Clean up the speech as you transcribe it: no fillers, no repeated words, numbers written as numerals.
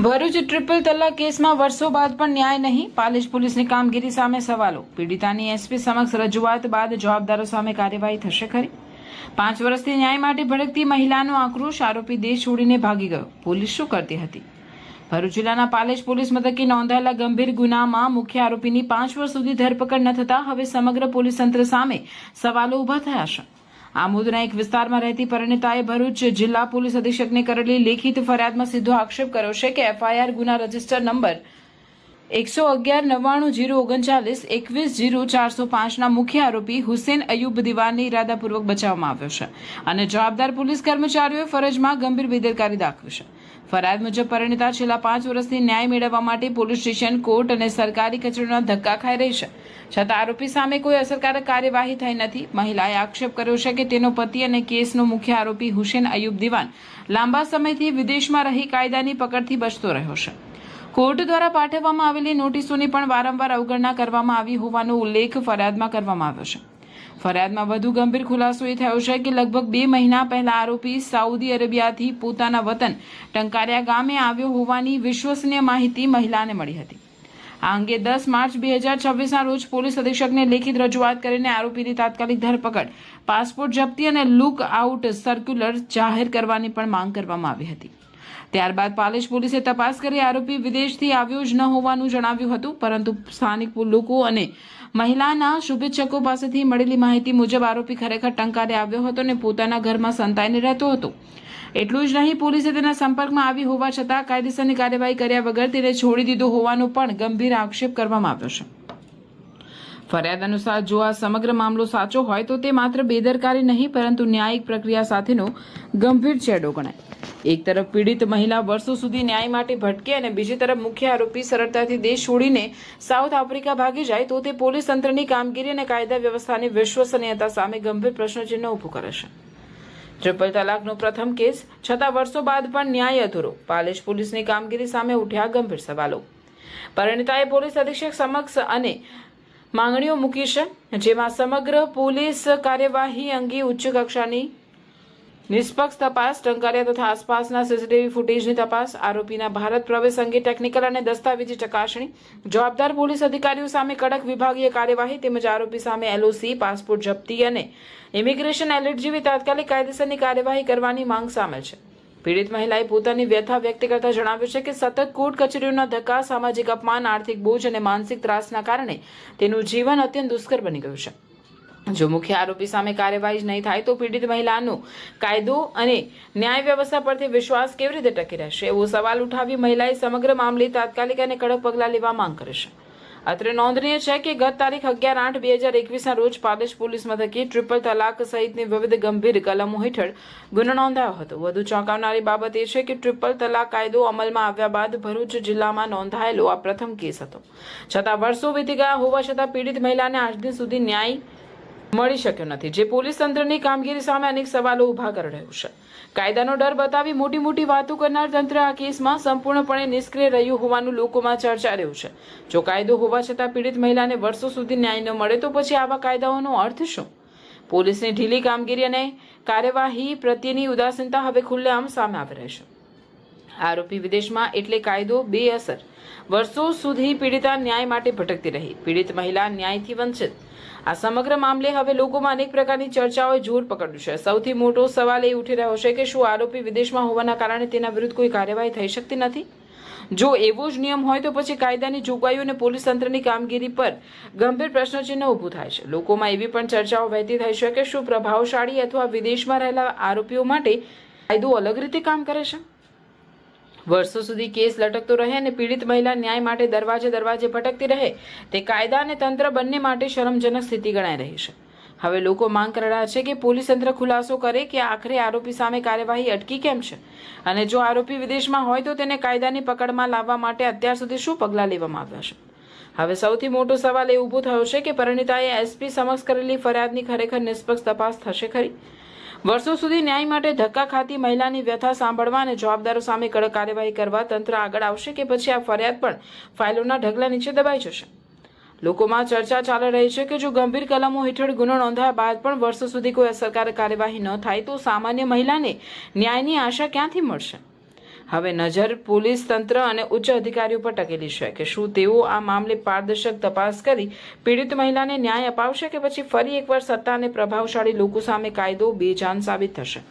Bharuch triple તલાક કેસમાં વર્ષો બાદ પણ ન્યાય નહીં, પાલેજ પોલીસની કામગીરી સામે સવાલો। પીડિતાની એસપી સમક્ષ રજૂઆત બાદ જવાબદારો સામે કાર્યવાહી થશે ખરી? 5 વર્ષથી ન્યાય માટે ભટકતી મહિલાનો આક્રોશ, આરોપી દેશ છોડીને ભાગી ગયો, પોલીસ શું કરતી હતી? ભરૂચ જિલ્લાના પાલેજ પોલીસ મથકે નોંધાયેલા ગંભીર ગુનામાં મુખ્ય આરોપીની 5 વર્ષ સુધી ધરપકડ ન થતા હવે સમગ્ર પોલીસ તંત્ર સામે સવાલો ઉભા થયા છે। આમોદના એક વિસ્તારમાં રહેતી પરિણીતાએ ભરૂચ જિલ્લા પોલીસ અધિક્ષકને કરેલી લેખિત ફરિયાદમાં સીધો આક્ષેપ કર્યો છે કે એફઆઈઆર ગુના રજીસ્ટર નંબર 111-99-039-21-0405 મુખ્ય આરોપી હુસેન અયુબ દિવાનને ઇરાદાપૂર્વક બચાવવામાં આવ્યો છે અને જવાબદાર પોલીસ કર્મચારીઓએ ફરજમાં ગંભીર બેદરકારી દાખવી છે। ફરિયાદ મુજબ પરિણીતા છેલ્લા 5 વર્ષથી ન્યાય મેળવવા માટે પોલીસ સ્ટેશન, કોર્ટ અને સરકારી કચેરીઓના ધક્કા ખાઈ રહી છે, છતાં આરોપી સામે કોઈ અસરકારક કાર્યવાહી થઈ નથી। મહિલાએ આક્ષેપ કર્યો છે કે તેનો પતિ અને કેસનો મુખ્ય આરોપી હુસેન અયુબ દિવાન લાંબા સમયથી વિદેશમાં રહી કાયદાની પકડથી બચતો રહ્યો છે। કોર્ટ દ્વારા પાઠવવામાં આવેલી નોટિસોની પણ વારંવાર અવગણના કરવામાં આવી હોવાનો ઉલ્લેખ ફરિયાદમાં કરવામાં આવ્યો છે। ફરિયાદમાં વધુ ગંભીર ખુલાસો એ થયો છે કે લગભગ 2 મહિના પહેલા આરોપી સાઉદી અરેબિયાથી પોતાના વતન ટંકારિયા ગામે આવ્યો હોવાની વિશ્વસનીય માહિતી મહિલાને મળી હતી। આ અંગે 10 માર્ચ 2026ના રોજ પોલીસ અધિક્ષકને લેખિત રજૂઆત કરીને આરોપીની તાત્કાલિક ધરપકડ, પાસપોર્ટ જપ્તી અને લુક આઉટ સર્ક્યુલર જાહેર કરવાની પણ માંગ કરવામાં આવી હતી। ત્યારબાદ પાલેજ પોલીસે તપાસ કરી આરોપી વિદેશથી આવ્યો જ ન હોવાનું જણાવ્યું હતું, પરંતુ સ્થાનિક લોકો અને મહિલાના શુભેચ્છકો પાસેથી મળેલી માહિતી મુજબ આરોપી ખરેખર ટંકારે આવ્યો હતો અને પોતાના ઘરમાં સંતાઈને રહેતો હતો। એટલું જ નહીં, પોલીસે તેના સંપર્કમાં આવી હોવા છતાં કાયદેસરની કાર્યવાહી કર્યા વગર તેને છોડી દીધો હોવાનો પણ ગંભીર આક્ષેપ કરવામાં આવ્યો છે। ફરિયાદ અનુસાર જો આ સમગ્ર મામલો સાચો હોય તો તે માત્ર બેદરકારી નહીં પરંતુ ન્યાયિક પ્રક્રિયા સાથેનો ગંભીર ચેડો ગણાય। એક તરફ પીડિત મહિલા વર્ષો સુધી ન્યાય માટે ભટકે અને બીજી તરફ મુખ્ય આરોપી સરળતાથી દેશ છોડીને સાઉથ આફ્રિકા ભાગી જાય તો તે પોલીસ તંત્રની કામગીરી અને કાયદા વ્યવસ્થાની વિશ્વસનીયતા સામે ગંભીર પ્રશ્નચિહ્ન ઊભું કરે છે। ટ્રિપલ તલાકનો પ્રથમ કેસ, છતાં વર્ષો બાદ પણ ન્યાય અધૂરો, પાલેજ પોલીસની કામગીરી સામે ઉઠ્યા ગંભીર સવાલો। પરિણીતાએ પોલીસ અધિક્ષક સમક્ષ અને માંગણીઓ મૂકી છે, જેમાં સમગ્ર પોલીસ કાર્યવાહી અંગે ઉચ્ચ કક્ષાની નિષ્પક્ષ તપાસ, ટંકારિયા તથા આસપાસના સીસીટીવી ફૂટેજની તપાસ, આરોપીના ભારત પ્રવેશ અંગે ટેકનિકલ અને દસ્તાવેજી ચકાસણી, જવાબદાર પોલીસ અધિકારીઓ સામે કડક વિભાગીય કાર્યવાહી તેમજ આરોપી સામે એલઓસી, પાસપોર્ટ જપ્તી અને ઇમિગ્રેશન એલર્ટ જેવી તાત્કાલિક કાયદેસરની કાર્યવાહી કરવાની માંગ સામેલ છે। પીડિત મહિલાએ પોતાની વ્યથા વ્યક્ત કરતા જણાવ્યું છે કે સતત કોર્ટ કચેરીઓના ધક્કા, સામાજિક અપમાન, આર્થિક બોજ અને માનસિક ત્રાસના કારણે તેનું જીવન અત્યંત દુષ્કર બની ગયું છે। જો મુખ્ય આરોપી સામે કાર્યવાહી જ નહીં થાય તો પીડિત મહિલાનો કાયદો અને ન્યાય વ્યવસ્થા પરથી વિશ્વાસ કેવી રીતે ટકી રહેશે, એવો સવાલ ઉઠાવી મહિલાએ સમગ્ર મામલે તાત્કાલિક અને કડક પગલાં લેવા માંગ કરી છે। અત્રે નોંધનીય છે કે ગત તારીખ 11/8/2021ના રોજ પાલેજ પોલીસ મથકે ટ્રિપલ તલાક સહિતની વિવિધ ગંભીર કલમો હેઠળ ગુનો નોંધાયો હતો। વધુ ચોંકાવનારી બાબત એ છે કે ટ્રિપલ તલાક કાયદો અમલમાં આવ્યા બાદ ભરૂચ જિલ્લામાં નોંધાયેલો આ પ્રથમ કેસ હતો, છતાં વર્ષો વીતી ગયા હોવા છતાં પીડિત મહિલાને આજ દિન સુધી ન્યાય મળી શક્યો નથી, જે પોલીસ તંત્રની કામગીરી સામે અનેક સવાલો ઉભા કરી રહ્યું છે। કાયદાનો ડર બતાવી મોટી મોટી વાતો કરનાર તંત્ર આ કેસમાં સંપૂર્ણપણે નિષ્ક્રિય રહ્યું હોવાનું લોકોમાં ચર્ચા રહ્યું છે। જો કાયદો હોવા છતાં પીડિત મહિલાને વર્ષો સુધી ન્યાય ન મળે તો પછી આવા કાયદાઓનો અર્થ શું? પોલીસની ઢીલી કામગીરી અને કાર્યવાહી પ્રત્યેની ઉદાસીનતા હવે ખુલ્લેઆમ સામે આવી રહી છે। આરોપી વિદેશમાં એટલે કાયદો બેઅસર, વર્ષો સુધી પીડિતા ન્યાય માટે ભટકતી રહી, પીડિત મહિલા ન્યાયથી વંચિત। આ સમગ્ર મામલે હવે લોકોમાં અનેક પ્રકારની ચર્ચાઓએ જોર પકડ્યું છે। સૌથી મોટો સવાલ એ ઉઠી રહ્યો છે કે શું આરોપી વિદેશમાં હોવાના કારણે તેના વિરુદ્ધ કોઈ કાર્યવાહી થઈ શકતી નથી? જો એવો જ નિયમ હોય તો પછી કાયદાની જોગવાઈઓ અને પોલીસ તંત્રની કામગીરી પર ગંભીર પ્રશ્નચિહ્ન ઊભું થાય છે। લોકોમાં એવી પણ ચર્ચાઓ વહેતી થઈ છે કે શું પ્રભાવશાળી અથવા વિદેશમાં રહેલા આરોપીઓ માટે કાયદો અલગ રીતે કામ કરે છે? વર્ષો સુધી કેસ લટકતો રહે અને પીડિત મહિલા ન્યાય માટે દરવાજે ભટકતી રહે તે કાયદા અને તંત્ર બંને માટે શરમજનક સ્થિતિ ગણાઈ રહી છે। હવે લોકો માંગ કરી રહ્યા છે કે પોલીસ તંત્ર ખુલાસો કરે કે આખરે આરોપી સામે કાર્યવાહી અટકી કેમ છે અને જો આરોપી વિદેશમાં હોય તો તેને કાયદાની પકડમાં લાવવા માટે અત્યાર સુધી શું પગલાં લેવામાં આવ્યા છે? હવે સૌથી મોટો સવાલ એ ઊભો થયો છે કે પરિણીતાએ એસપી સમક્ષ કરેલી ફરિયાદની ખરેખર નિષ્પક્ષ તપાસ થશે ખરી? વર્ષો સુધી ન્યાય માટે ધક્કા ખાતી મહિલાની વ્યથા સાંભળવા અને જવાબદારો સામે કડક કાર્યવાહી કરવા તંત્ર આગળ આવશે કે પછી આ ફરિયાદ પણ ફાઇલોના ઢગલા નીચે દબાઈ જશે? લોકોમાં ચર્ચા ચાલી રહી છે કે જો ગંભીર કલમો હેઠળ ગુનો નોંધાયા બાદ પણ વર્ષો સુધી કોઈ અસરકારક કાર્યવાહી ન થાય તો સામાન્ય મહિલાને ન્યાયની આશા ક્યાંથી મળશે? હવે નજર પોલીસ તંત્ર અને ઉચ્ચ અધિકારીઓ પર ટકેલી છે કે શું તેઓ આ મામલે પારદર્શક તપાસ કરી પીડિત મહિલાને ન્યાય અપાવશે કે પછી ફરી એકવાર સત્તા અને પ્રભાવશાળી લોકો સામે કાયદો બેજાન સાબિત થશે।